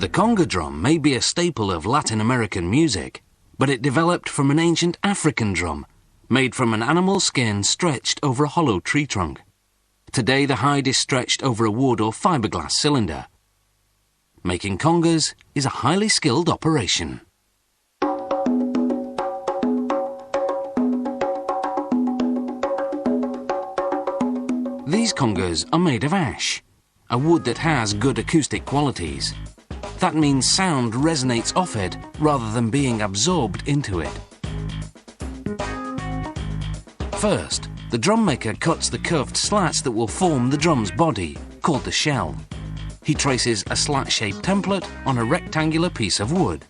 The conga drum may be a staple of Latin American music, but it developed from an ancient African drum, made from an animal skin stretched over a hollow tree trunk. Today the hide is stretched over a wood or fiberglass cylinder. Making congas is a highly skilled operation. These congas are made of ash, a wood that has good acoustic qualities. That means sound resonates off it rather than being absorbed into it. First, the drum maker cuts the curved slats that will form the drum's body, called the shell. He traces a slat-shaped template on a rectangular piece of wood.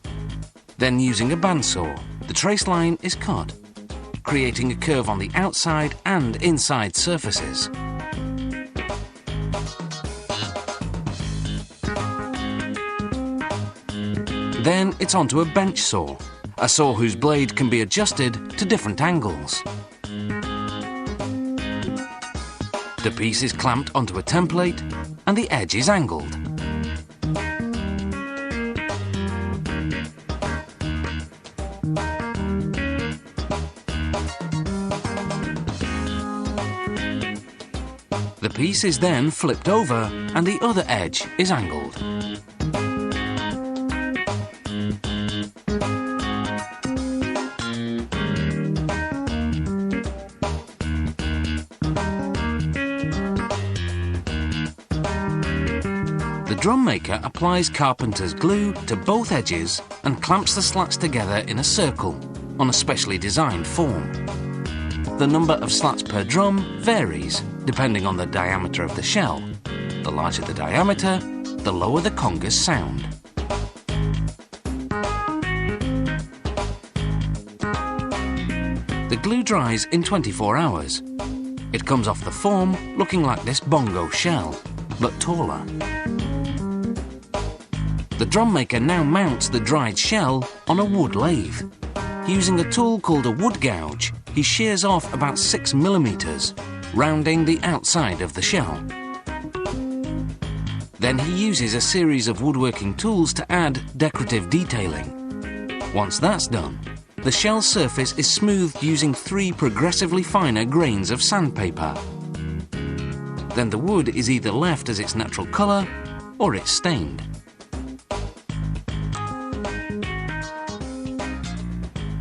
Then, using a bandsaw, the trace line is cut, creating a curve on the outside and inside surfaces. Then it's onto a bench saw, a saw whose blade can be adjusted to different angles. The piece is clamped onto a template and the edge is angled. The piece is then flipped over and the other edge is angled. The drum maker applies carpenter's glue to both edges and clamps the slats together in a circle on a specially designed form. The number of slats per drum varies depending on the diameter of the shell. The larger the diameter, the lower the congas sound. The glue dries in 24 hours. It comes off the form looking like this bongo shell, but taller. The drum maker now mounts the dried shell on a wood lathe. Using a tool called a wood gouge, he shears off about 6 millimeters, rounding the outside of the shell. Then he uses a series of woodworking tools to add decorative detailing. Once that's done, the shell surface is smoothed using 3 progressively finer grains of sandpaper. Then the wood is either left as its natural colour or it's stained.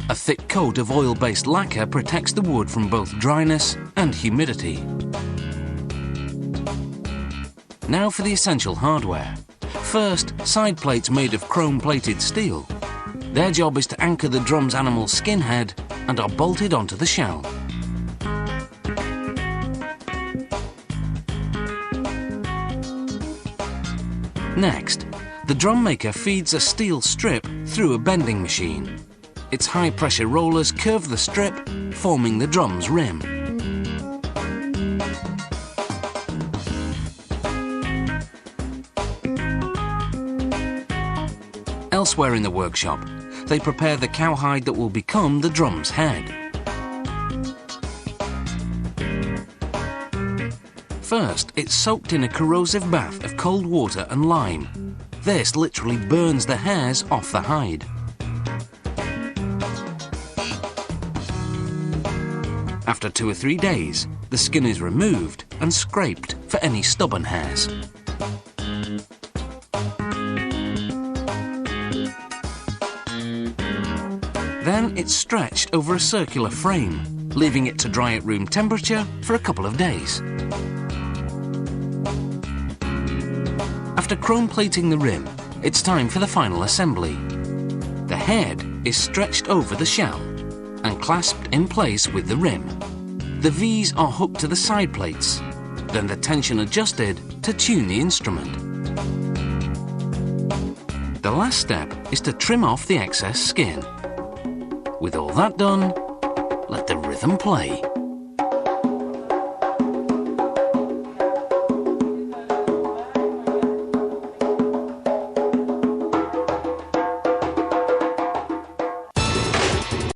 A thick coat of oil-based lacquer protects the wood from both dryness and humidity. Now for the essential hardware. First, side plates made of chrome-plated steel. Their job is to anchor the drum's animal skin head and are bolted onto the shell. Next, the drum maker feeds a steel strip through a bending machine. Its high-pressure rollers curve the strip, forming the drum's rim. Elsewhere in the workshop, they prepare the cowhide that will become the drum's head. First, it's soaked in a corrosive bath of cold water and lime. This literally burns the hairs off the hide. After 2 or 3 days, the skin is removed and scraped for any stubborn hairs. Then it's stretched over a circular frame, leaving it to dry at room temperature for a couple of days. After chrome plating the rim, it's time for the final assembly. The head is stretched over the shell and clasped in place with the rim. The V's are hooked to the side plates, then the tension adjusted to tune the instrument. The last step is to trim off the excess skin. With all that done, let the rhythm play.